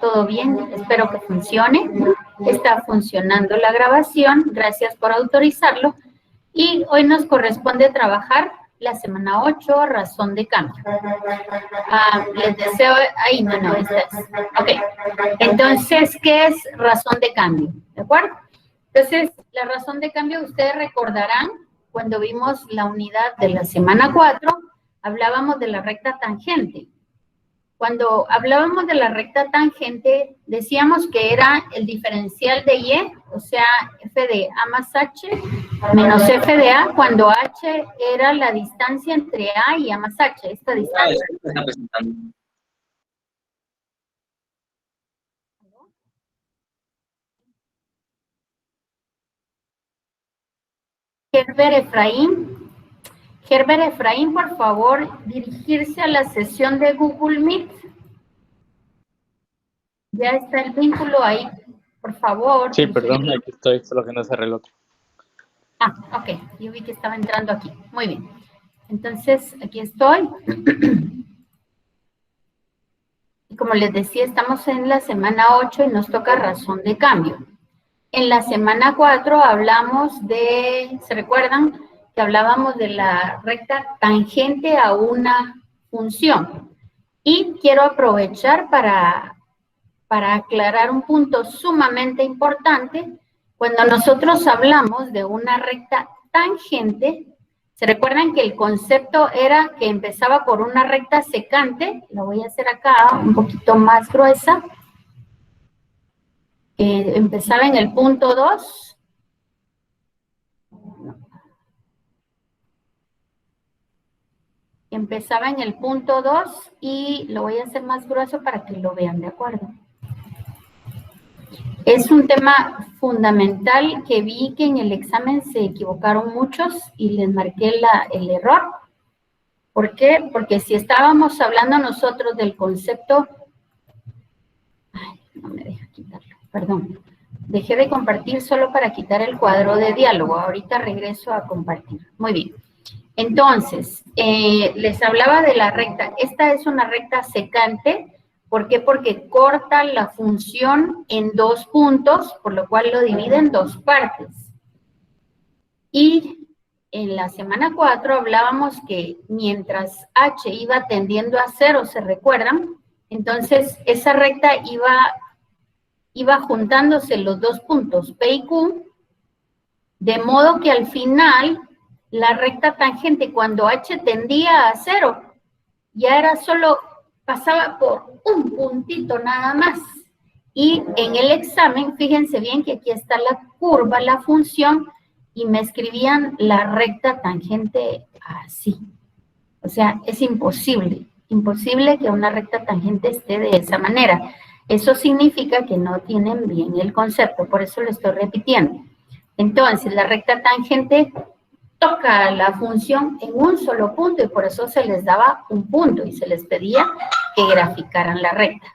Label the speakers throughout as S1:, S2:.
S1: ¿Todo bien? Espero que funcione. Está funcionando la grabación. Gracias por autorizarlo. Y hoy nos corresponde trabajar la semana 8, razón de cambio. Les deseo... Ahí, no, esta es. Ok. Entonces, ¿qué es razón de cambio? ¿De acuerdo? Entonces, la razón de cambio, ustedes recordarán, cuando vimos la unidad de la semana 4, hablábamos de la recta tangente. Cuando hablábamos de la recta tangente, decíamos que era el diferencial de Y, o sea, f de A más H menos f de A, cuando H era la distancia entre A y A más H, esta distancia. Herbert Efraín, por favor, dirigirse a la sesión de Google Meet. Ya está el vínculo ahí, por favor.
S2: Sí, perdón, aquí estoy, solo que no cerré el otro.
S1: Ah, ok, yo vi que estaba entrando aquí. Muy bien. Entonces, aquí estoy. Y como les decía, estamos en la semana 8 y nos toca razón de cambio. En la semana 4 hablamos de, ¿se recuerdan? Que hablábamos de la recta tangente a una función. Y quiero aprovechar para aclarar un punto sumamente importante. Cuando nosotros hablamos de una recta tangente, ¿se recuerdan que el concepto era que empezaba por una recta secante? Lo voy a hacer acá un poquito más gruesa. Empezaba en el punto 2. Empezaba en el punto 2 y lo voy a hacer más grueso para que lo vean, ¿de acuerdo? Es un tema fundamental que vi que en el examen se equivocaron muchos y les marqué el error. ¿Por qué? Porque si estábamos hablando nosotros del concepto... Ay, no me deja quitarlo, perdón. Dejé de compartir solo para quitar el cuadro de diálogo. Ahorita regreso a compartir. Muy bien. Entonces, les hablaba de la recta. Esta es una recta secante. ¿Por qué? Porque corta la función en 2 puntos, por lo cual lo divide en 2 partes. Y en la semana 4 hablábamos que mientras h iba tendiendo a 0, ¿se recuerdan? Entonces, esa recta iba juntándose los 2 puntos, P y Q, de modo que al final, la recta tangente, cuando h tendía a 0, ya era solo, pasaba por un puntito nada más. Y en el examen, fíjense bien que aquí está la curva, la función, y me escribían la recta tangente así. O sea, es imposible que una recta tangente esté de esa manera. Eso significa que no tienen bien el concepto, por eso lo estoy repitiendo. Entonces, la recta tangente toca la función en un solo punto y por eso se les daba un punto y se les pedía que graficaran la recta.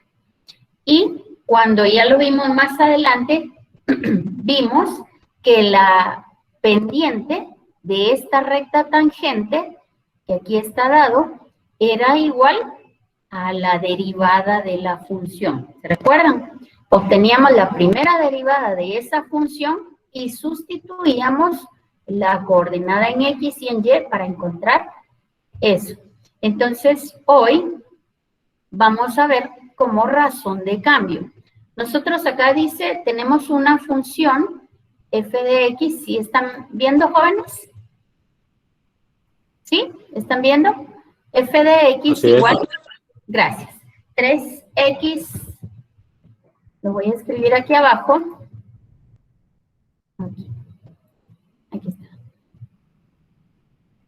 S1: Y cuando ya lo vimos más adelante, vimos que la pendiente de esta recta tangente, que aquí está dado, era igual a la derivada de la función. ¿Se recuerdan? Obteníamos la primera derivada de esa función y sustituíamos la coordenada en X y en Y para encontrar eso. Entonces, hoy vamos a ver como razón de cambio. Nosotros acá dice, tenemos una función f de x, ¿sí están viendo, jóvenes? ¿Sí? ¿Están viendo? F de x igual, gracias, 3x, lo voy a escribir aquí abajo. Aquí está.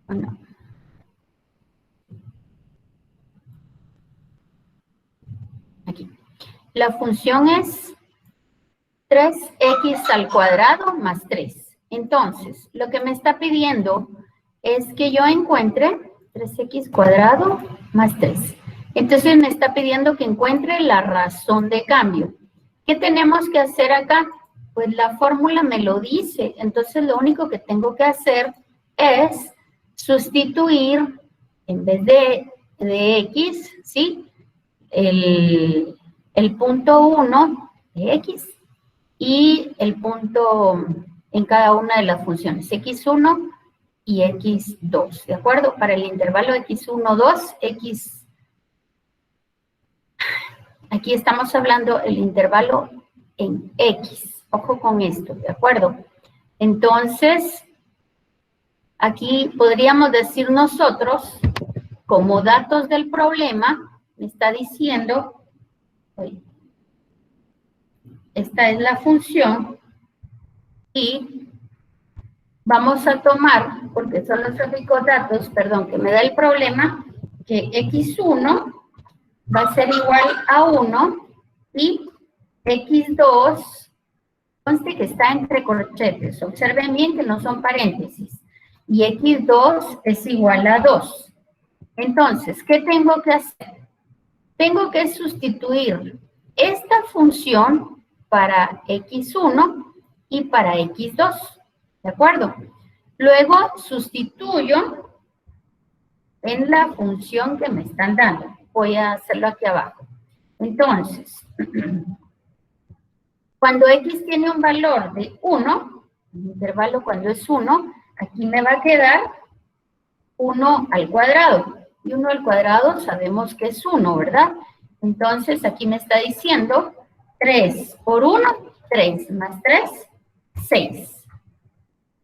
S1: ¿O no? Aquí. La función es 3x al cuadrado más 3. Entonces, lo que me está pidiendo es que yo encuentre 3x cuadrado más 3. Entonces, me está pidiendo que encuentre la razón de cambio. ¿Qué tenemos que hacer acá? Pues la fórmula me lo dice. Entonces, lo único que tengo que hacer es sustituir, en vez de x, ¿sí? El el punto 1 de x y el punto en cada una de las funciones, x1 y x2, ¿de acuerdo? Para el intervalo x1, 2, x... Aquí estamos hablando el intervalo en x. Ojo con esto, ¿de acuerdo? Entonces, aquí podríamos decir nosotros, como datos del problema, me está diciendo, esta es la función, y vamos a tomar, porque son los únicos datos, perdón, que me da el problema, que x1 va a ser igual a 1 y x2, conste que está entre corchetes, observen bien que no son paréntesis, y x2 es igual a 2. Entonces, ¿qué tengo que hacer? Tengo que sustituir esta función para x1 y para x2, ¿de acuerdo? Luego sustituyo en la función que me están dando. Voy a hacerlo aquí abajo. Entonces, cuando x tiene un valor de 1, el intervalo cuando es 1, aquí me va a quedar 1 al cuadrado. Y 1 al cuadrado sabemos que es 1, ¿verdad? Entonces, aquí me está diciendo 3 por 1, 3 más 3, 6.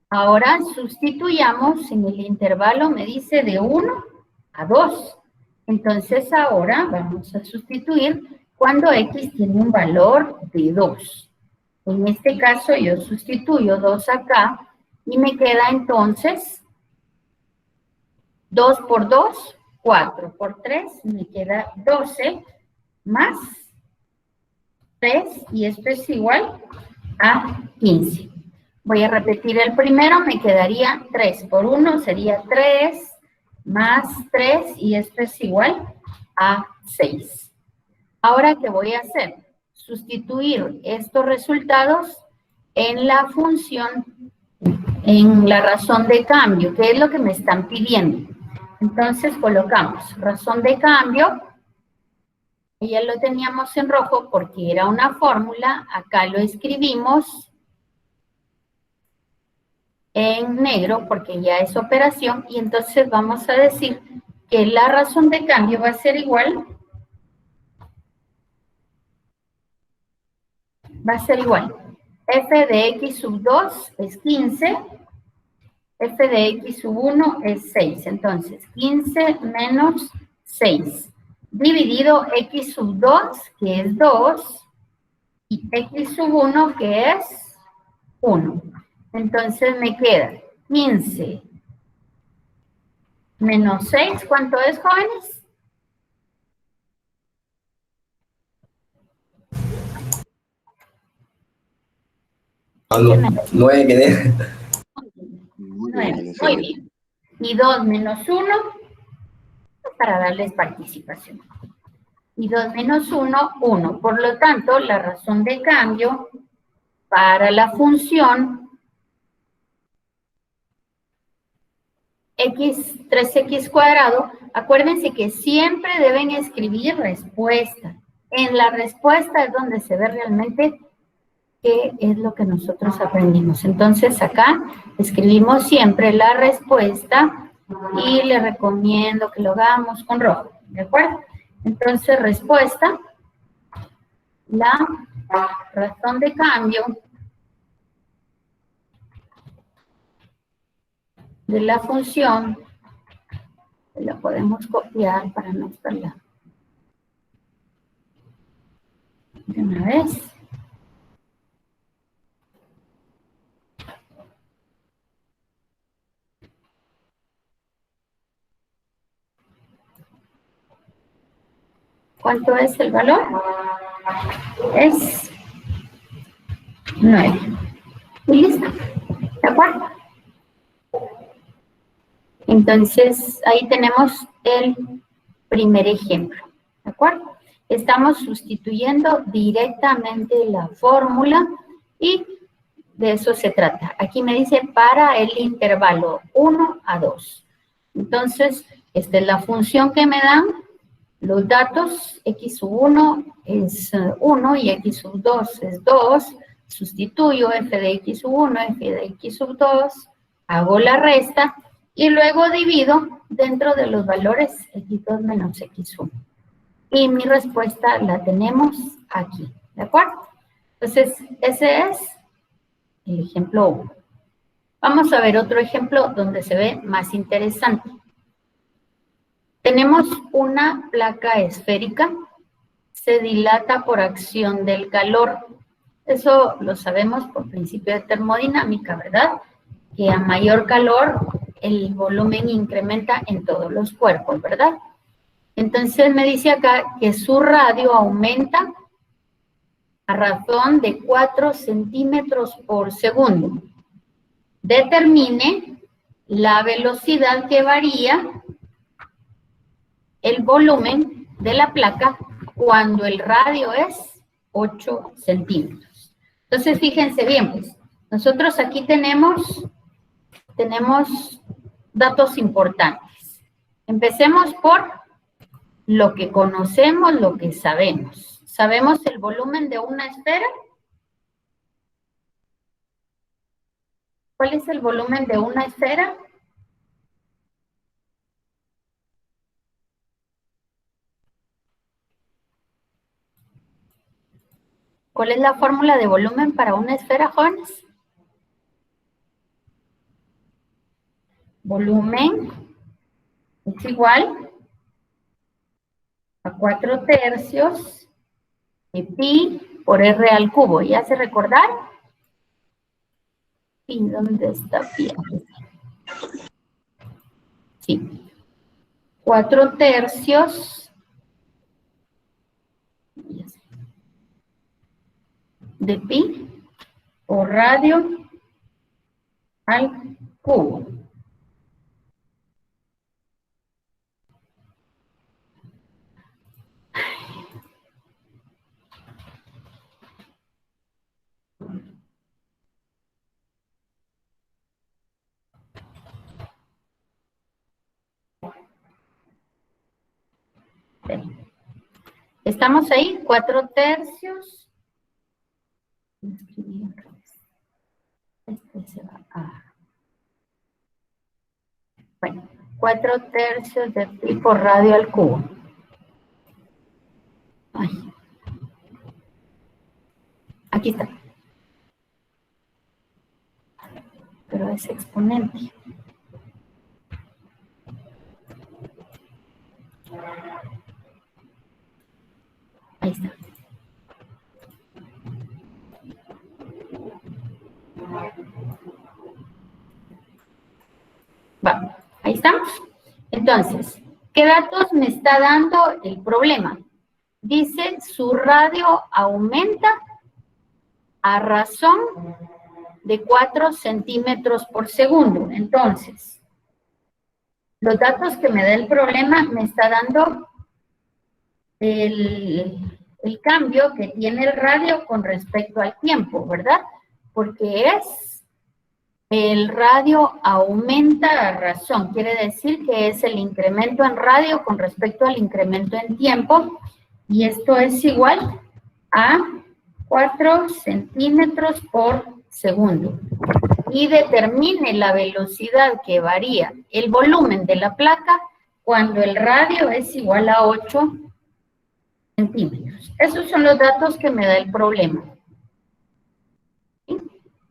S1: Ahora sustituyamos en el intervalo, me dice de 1 a 2. Entonces ahora vamos a sustituir cuando x tiene un valor de 2. En este caso yo sustituyo 2 acá y me queda entonces 2 por 2, 4 por 3, me queda 12 más 3 y esto es igual a 15. Voy a repetir el primero, me quedaría 3 por 1, sería 3 más 3 y esto es igual a 6. Ahora, ¿qué voy a hacer? Sustituir estos resultados en la función, en la razón de cambio, que es lo que me están pidiendo. Entonces colocamos razón de cambio, y ya lo teníamos en rojo porque era una fórmula, acá lo escribimos en negro porque ya es operación, y entonces vamos a decir que la razón de cambio va a ser igual, f de x sub 2 es 15, f de x sub 1 es 6, entonces 15 menos 6, dividido x sub 2, que es 2, y x sub 1, que es 1. Entonces me queda 15 menos 6, ¿cuánto es, jóvenes?
S3: Ah, no, 9 quedé.
S1: 9, muy bien. Y 2 menos 1, para darles participación. Y 2 menos 1, 1. Por lo tanto, la razón de cambio para la función x, 3x cuadrado, acuérdense que siempre deben escribir respuesta. En la respuesta es donde se ve realmente qué es lo que nosotros aprendimos. Entonces acá escribimos siempre la respuesta y les recomiendo que lo hagamos con rojo, ¿de acuerdo? Entonces respuesta, la razón de cambio de la función, la podemos copiar para no estarla de una vez. ¿Cuánto es el valor? Es 9. Y listo. ¿De acuerdo? Entonces, ahí tenemos el primer ejemplo. ¿De acuerdo? Estamos sustituyendo directamente la fórmula y de eso se trata. Aquí me dice para el intervalo 1 a 2. Entonces, esta es la función que me dan. los datos, x sub 1 es 1 y x sub 2 es 2, sustituyo f de x sub 1, f de x sub 2, hago la resta y luego divido dentro de los valores x2 menos x1. Y mi respuesta la tenemos aquí, ¿de acuerdo? Entonces, ese es el ejemplo 1. Vamos a ver otro ejemplo donde se ve más interesante. Tenemos una placa esférica, se dilata por acción del calor. Eso lo sabemos por principio de termodinámica, ¿verdad? Que a mayor calor, el volumen incrementa en todos los cuerpos, ¿verdad? Entonces me dice acá que su radio aumenta a razón de 4 centímetros por segundo. Determine la velocidad que varía el volumen de la placa cuando el radio es 8 centímetros. Entonces, fíjense bien, pues, nosotros aquí tenemos datos importantes. Empecemos por lo que conocemos, lo que sabemos. ¿Sabemos el volumen de una esfera? ¿Cuál es el volumen de una esfera? ¿Cuál es la fórmula de volumen para una esfera, jóvenes? Volumen es igual a 4/3 de pi por r al cubo. ¿Ya hace recordar? ¿Y dónde está pi? Sí. 4/3 de pi por radio al cubo. ¿Estamos ahí? 4/3. Este se va a... Bueno, 4/3 de pi por radio al cubo. Ay. Aquí está. Pero es exponente. Ahí está. Va, ahí estamos. Entonces, ¿qué datos me está dando el problema? Dice, su radio aumenta a razón de 4 centímetros por segundo. Entonces, los datos que me da el problema me está dando el cambio que tiene el radio con respecto al tiempo, ¿verdad? Porque el radio aumenta a razón, quiere decir que es el incremento en radio con respecto al incremento en tiempo, y esto es igual a 4 centímetros por segundo. Y determine la velocidad que varía el volumen de la placa cuando el radio es igual a 8 centímetros. Esos son los datos que me da el problema. ¿Sí?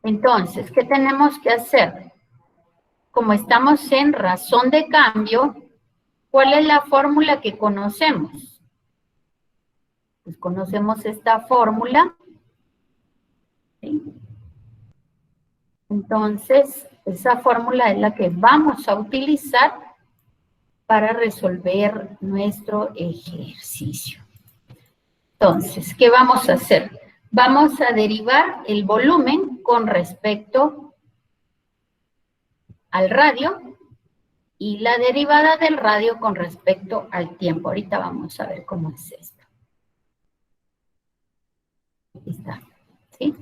S1: Entonces, ¿qué tenemos que hacer? Como estamos en razón de cambio, ¿cuál es la fórmula que conocemos? Pues conocemos esta fórmula. ¿Sí? Entonces, esa fórmula es la que vamos a utilizar para resolver nuestro ejercicio. Entonces, ¿qué vamos a hacer? Vamos a derivar el volumen con respecto al radio y la derivada del radio con respecto al tiempo. Ahorita vamos a ver cómo es esto. Aquí está. ¿Sí?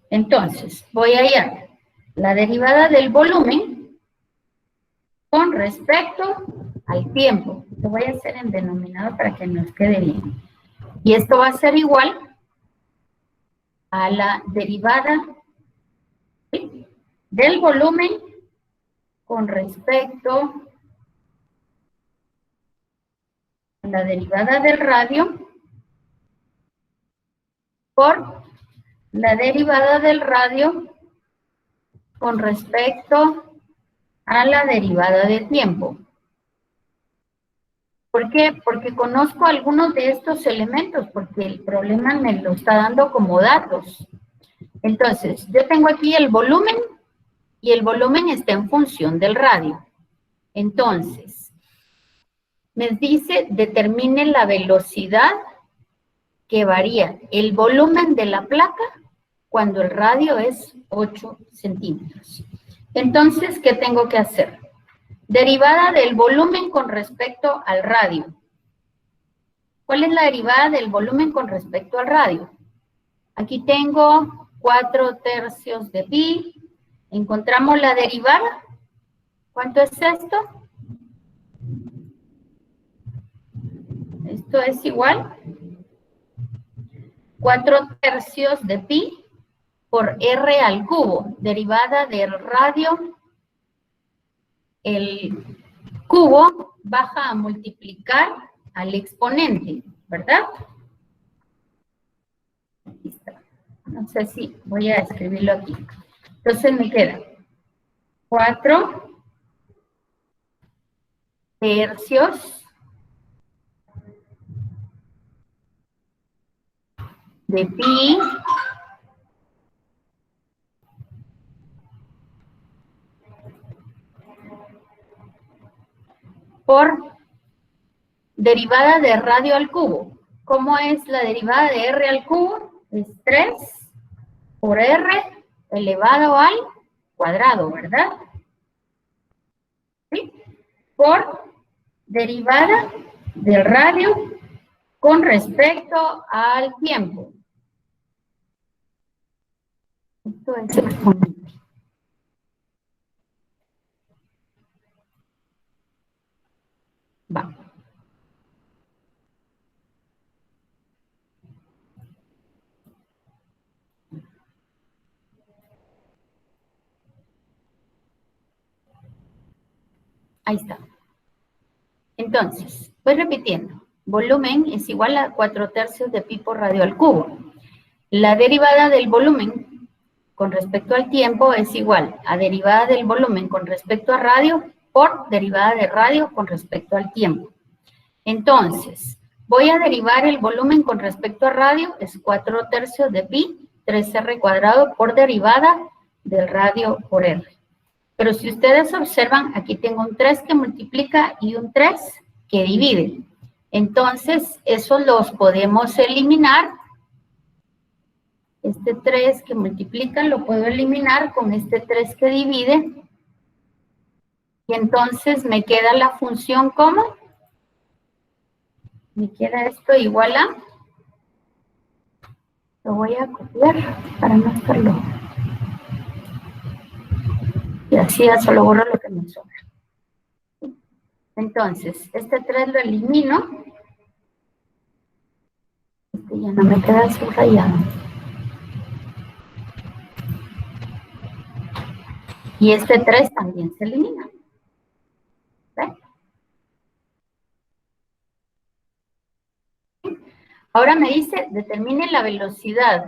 S1: Entonces, voy a hallar la derivada del volumen con respecto al tiempo. Lo voy a hacer en denominador para que nos quede bien. Y esto va a ser igual a la derivada, ¿sí?, del volumen con respecto a la derivada del radio por la derivada del radio con respecto a la derivada de tiempo. ¿Por qué? Porque conozco algunos de estos elementos, porque el problema me lo está dando como datos. Entonces, yo tengo aquí el volumen, y el volumen está en función del radio. Entonces, me dice, determine la velocidad que varía el volumen de la placa cuando el radio es 8 centímetros. Entonces, ¿qué tengo que hacer? Derivada del volumen con respecto al radio. ¿Cuál es la derivada del volumen con respecto al radio? Aquí tengo 4/3 de pi. Encontramos la derivada. ¿Cuánto es esto? Esto es igual 4/3 de pi por r al cubo. Derivada del radio. El cubo baja a multiplicar al exponente, ¿verdad? Aquí está. No sé si voy a escribirlo aquí. Entonces me queda 4/3 de pi por derivada de radio al cubo. ¿Cómo es la derivada de r al cubo? Es 3 por r elevado al cuadrado, ¿verdad? ¿Sí? Por derivada del radio con respecto al tiempo. Esto es exponente. Va. Ahí está. Entonces, voy repitiendo. Volumen es igual a 4/3 de pi por radio al cubo. La derivada del volumen con respecto al tiempo es igual a derivada del volumen con respecto a radio por derivada de radio con respecto al tiempo. Entonces, voy a derivar el volumen con respecto a radio, es 4/3 de pi, 3r cuadrado por derivada del radio por r. Pero si ustedes observan, aquí tengo un 3 que multiplica y un 3 que divide. Entonces, esos los podemos eliminar. Este 3 que multiplica lo puedo eliminar con este 3 que divide. Y entonces me queda la función ¿cómo? Me queda esto igual a... Lo voy a copiar para no estarlo. Y así ya solo borro lo que me sobra. Entonces, este 3 lo elimino. Este ya no me queda subrayado. Y este 3 también se elimina. ¿Ve? Ahora me dice, determine la velocidad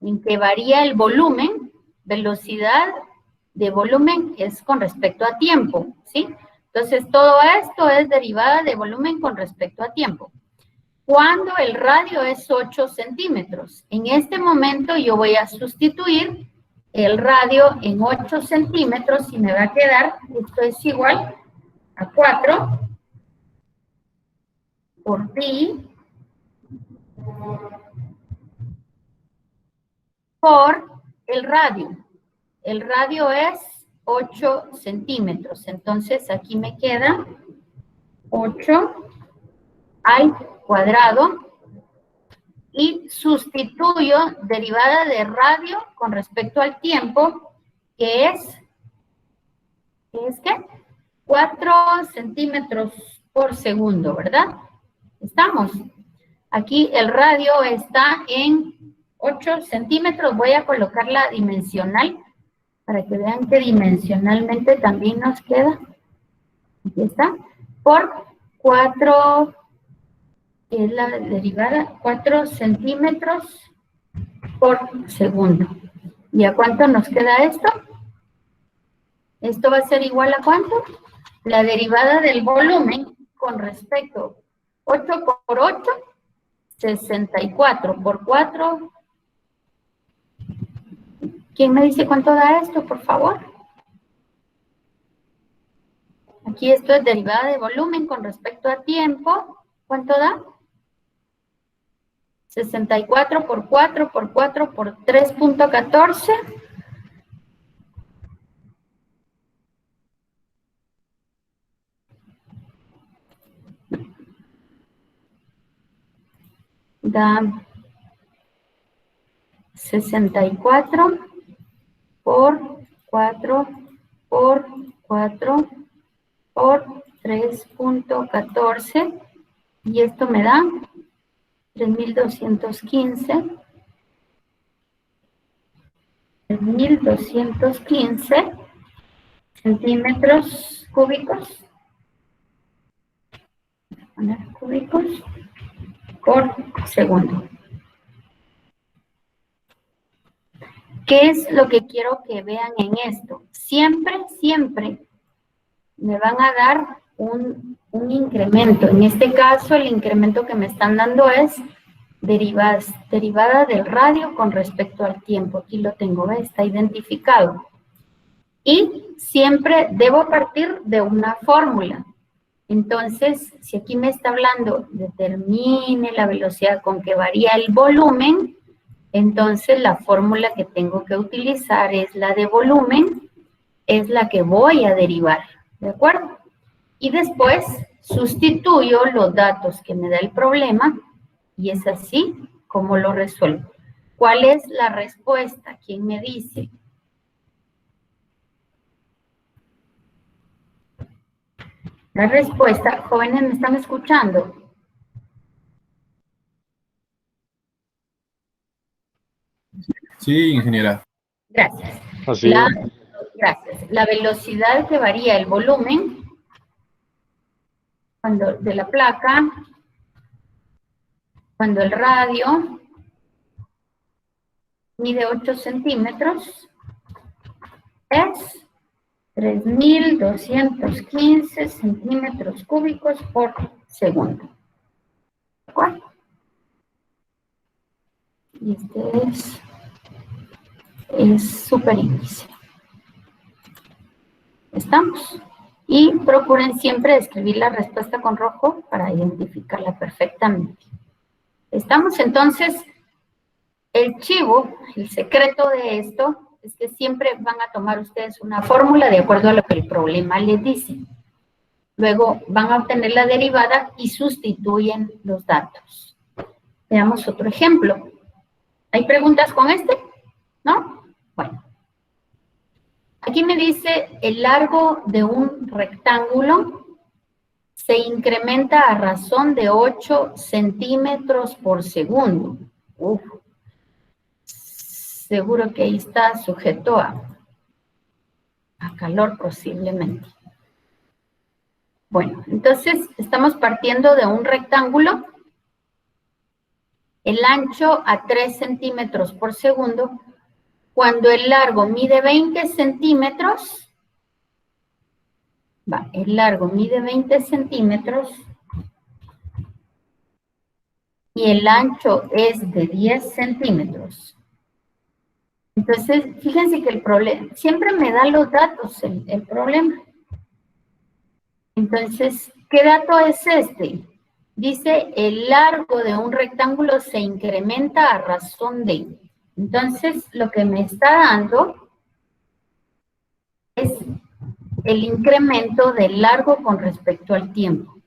S1: en que varía el volumen. Velocidad de volumen es con respecto a tiempo, ¿sí? Entonces, todo esto es derivada de volumen con respecto a tiempo. Cuando el radio es 8 centímetros. En este momento yo voy a sustituir el radio en 8 centímetros y me va a quedar, esto es igual a 4 por pi por el radio. El radio es 8 centímetros. Entonces, aquí me queda 8 al cuadrado. Y sustituyo derivada de radio con respecto al tiempo, que es ¿qué? 4 centímetros por segundo, ¿verdad? ¿Estamos? Aquí el radio está en 8 centímetros. Voy a colocar la dimensional para que vean que dimensionalmente también nos queda. Aquí está. Por 4, es la derivada, 4 centímetros por segundo. ¿Y a cuánto nos queda esto? Esto va a ser igual a ¿cuánto? La derivada del volumen con respecto 8 por 8, 64 por 4. ¿Quién me dice cuánto da esto, por favor? Aquí esto es derivada de volumen con respecto a tiempo. ¿Cuánto da? 64 por 4 por 4 por 3.14. Da 64 por 4 por 4 por 3.14 y esto me da 3.215 centímetros cúbicos, cúbicos por segundo. ¿Qué es lo que quiero que vean en esto? Siempre me van a dar un incremento. En este caso, el incremento que me están dando es derivada del radio con respecto al tiempo. Aquí lo tengo, ¿ve? Está identificado. Y siempre debo partir de una fórmula. Entonces, si aquí me está hablando, determine la velocidad con que varía el volumen, entonces la fórmula que tengo que utilizar es la de volumen, es la que voy a derivar, ¿de acuerdo? Y después sustituyo los datos que me da el problema y es así como lo resuelvo. ¿Cuál es la respuesta? ¿Quién me dice? La respuesta, jóvenes, ¿me están escuchando?
S4: Sí, ingeniera.
S1: Gracias.
S2: Así.
S1: Gracias. La velocidad que varía el volumen de la placa, cuando el radio mide 8 centímetros, es 3.215 centímetros cúbicos por segundo. ¿De acuerdo? Y este es superíndice. ¿Estamos? Y procuren siempre escribir la respuesta con rojo para identificarla perfectamente. ¿Estamos? Entonces, el chivo, el secreto de esto, es que siempre van a tomar ustedes una fórmula de acuerdo a lo que el problema les dice. Luego van a obtener la derivada y sustituyen los datos. Veamos otro ejemplo. ¿Hay preguntas con este? ¿No? Bueno. Aquí me dice el largo de un rectángulo se incrementa a razón de 8 centímetros por segundo. Uf. Seguro que ahí está sujeto a calor posiblemente. Bueno, entonces estamos partiendo de un rectángulo. El ancho a 3 centímetros por segundo. Cuando el largo mide 20 centímetros, el largo mide 20 centímetros y el ancho es de 10 centímetros. Entonces, fíjense que el problema, siempre me da los datos el problema. Entonces, ¿qué dato es este? Dice, el largo de un rectángulo se incrementa a razón de. Entonces, lo que me está dando es el incremento del largo con respecto al tiempo.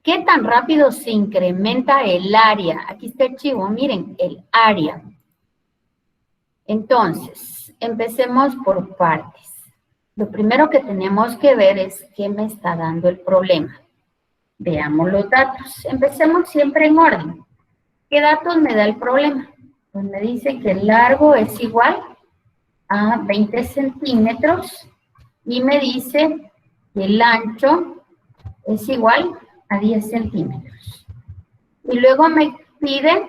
S1: ¿Qué tan rápido se incrementa el área? Aquí está el chivo, miren, el área. Entonces, empecemos por partes. Lo primero que tenemos que ver es qué me está dando el problema. Veamos los datos. Empecemos siempre en orden. ¿Qué datos me da el problema? Pues me dice que el largo es igual a 20 centímetros y me dice que el ancho es igual a 10 centímetros. Y luego me pide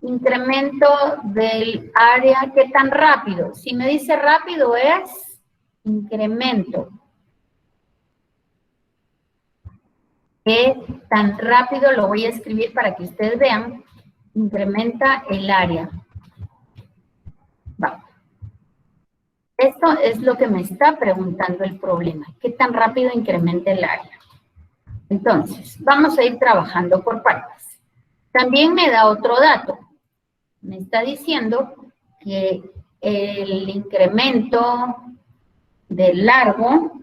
S1: incremento del área, ¿qué tan rápido? Si me dice rápido es incremento. ¿Qué tan rápido? Lo voy a escribir para que ustedes vean. Incrementa el área. Va. Esto es lo que me está preguntando el problema. ¿Qué tan rápido incrementa el área? Entonces, vamos a ir trabajando por partes. También me da otro dato. Me está diciendo que el incremento del largo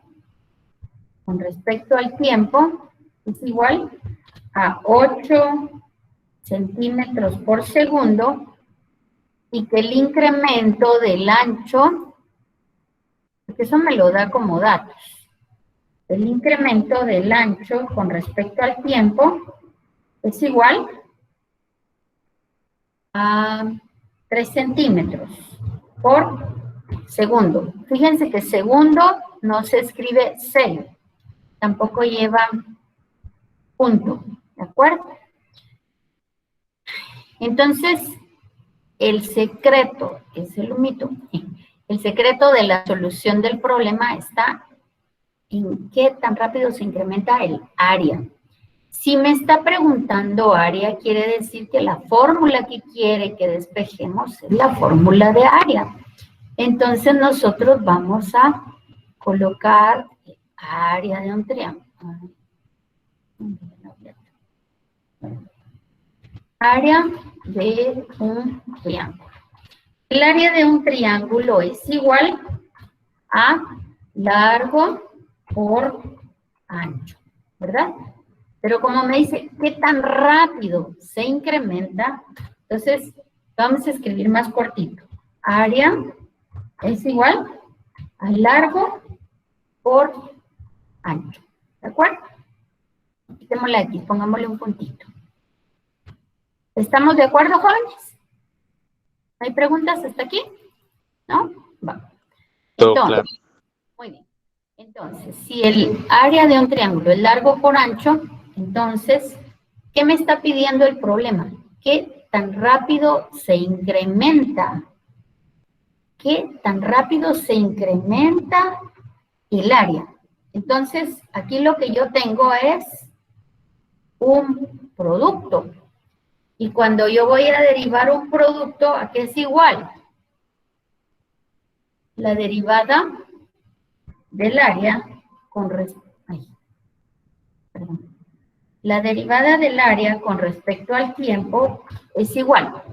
S1: con respecto al tiempo es igual a 8 centímetros por segundo y que el incremento del ancho, porque eso me lo da como datos, el incremento del ancho con respecto al tiempo es igual a 3 centímetros por segundo. Fíjense que segundo no se escribe 6, tampoco lleva punto, ¿de acuerdo? Entonces, el secreto, es el mito, el secreto de la solución del problema está en qué tan rápido se incrementa el área. Si me está preguntando área, quiere decir que la fórmula que quiere que despejemos es la fórmula de área. Entonces, nosotros vamos a colocar área de un triángulo. Área de un triángulo. El área de un triángulo es igual a largo por ancho, ¿verdad? Pero como me dice, ¿qué tan rápido se incrementa? Entonces, vamos a escribir más cortito. Área es igual a largo por ancho, ¿de acuerdo? Quitémosle aquí, pongámosle un puntito. ¿Estamos de acuerdo, jóvenes? ¿Hay preguntas hasta aquí? ¿No? Va.
S2: Todo claro.
S1: Muy bien. Entonces, si el área de un triángulo es largo por ancho, entonces, ¿qué me está pidiendo el problema? ¿Qué tan rápido se incrementa? ¿Qué tan rápido se incrementa el área? Entonces, aquí lo que yo tengo es un producto. Y cuando yo voy a derivar un producto, ¿a qué es igual? La derivada del área con La derivada del área con respecto al tiempo es igual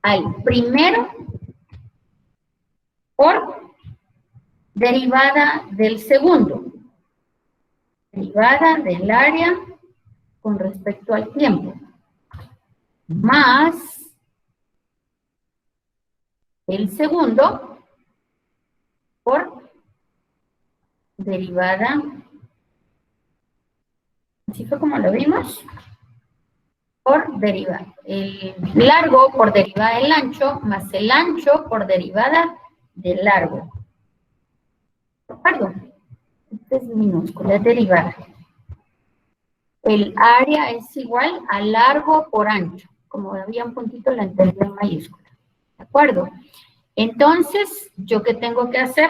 S1: al primero por derivada del segundo. Derivada del área con respecto al tiempo. Más el segundo por derivada, así fue como lo vimos, por derivada, el largo por derivada del ancho, más el ancho por derivada del largo. Perdón, este es minúscula, es derivada. El área es igual a largo por ancho. Como había un puntito, la entendí en mayúscula. ¿De acuerdo? Entonces, ¿yo qué tengo que hacer?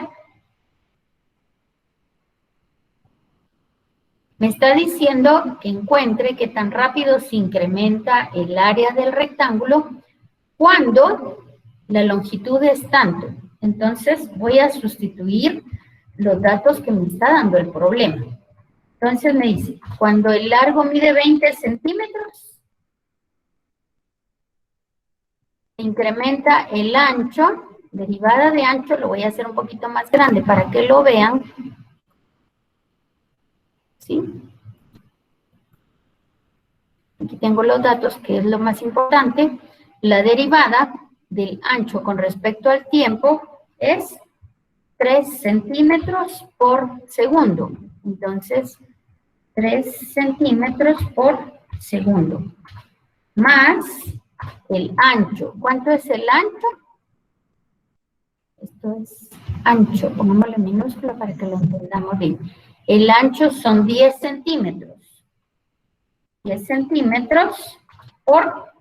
S1: Me está diciendo que encuentre qué tan rápido se incrementa el área del rectángulo cuando la longitud es tanto. Entonces, voy a sustituir los datos que me está dando el problema. Entonces me dice, cuando el largo mide 20 centímetros, incrementa el ancho, derivada de ancho, lo voy a hacer un poquito más grande para que lo vean. ¿Sí? Aquí tengo los datos, que es lo más importante. La derivada del ancho con respecto al tiempo es 3 centímetros por segundo. Entonces, 3 centímetros por segundo, más el ancho. ¿Cuánto es el ancho? Esto es ancho, pongámosle minúscula para que lo entendamos bien. El ancho son 10 centímetros. 10 centímetros por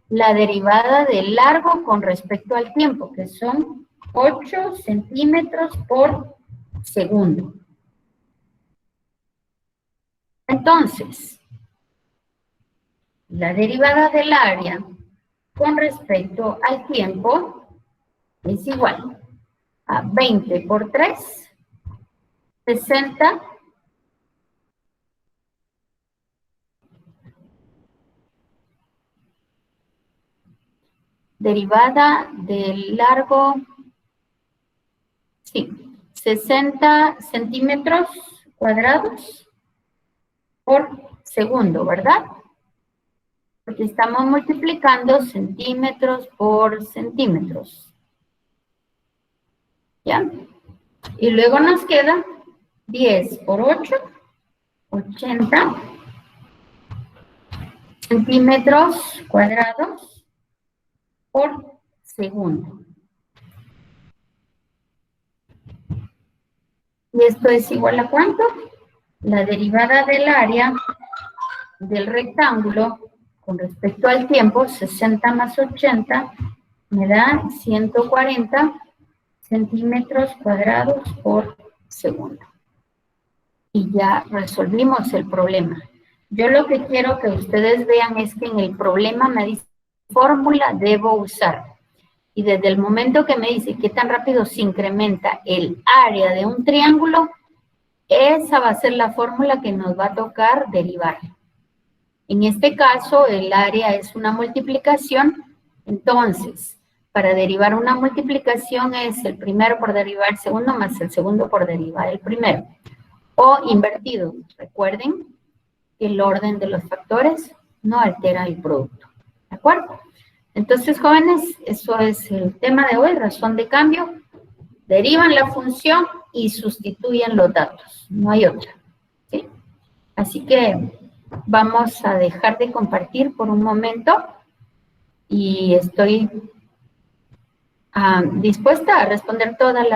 S1: la derivada del largo con respecto al tiempo, que son 8 centímetros por segundo. Entonces, la derivada del área con respecto al tiempo es igual a 20 por 3, 60. Derivada del largo, sí, 60 centímetros cuadrados por segundo, ¿verdad? Porque estamos multiplicando centímetros por centímetros. ¿Ya? Y luego nos queda 10 por 8, 80 centímetros cuadrados por segundo. ¿Y esto es igual a cuánto? La derivada del área del rectángulo con respecto al tiempo, 60 más 80, me da 140 centímetros cuadrados por segundo. Y ya resolvimos el problema. Yo lo que quiero que ustedes vean es que en el problema me dice qué fórmula debo usar. Y desde el momento que me dice qué tan rápido se incrementa el área de un triángulo, esa va a ser la fórmula que nos va a tocar derivar. En este caso, el área es una multiplicación. Entonces, para derivar una multiplicación es el primero por derivar el segundo más el segundo por derivar el primero. O invertido. Recuerden que el orden de los factores no altera el producto. ¿De acuerdo? Entonces, jóvenes, eso es el tema de hoy, razón de cambio. Derivan la función y sustituyen los datos. No hay otra. ¿Sí? Así que vamos a dejar de compartir por un momento y estoy dispuesta a responder todas las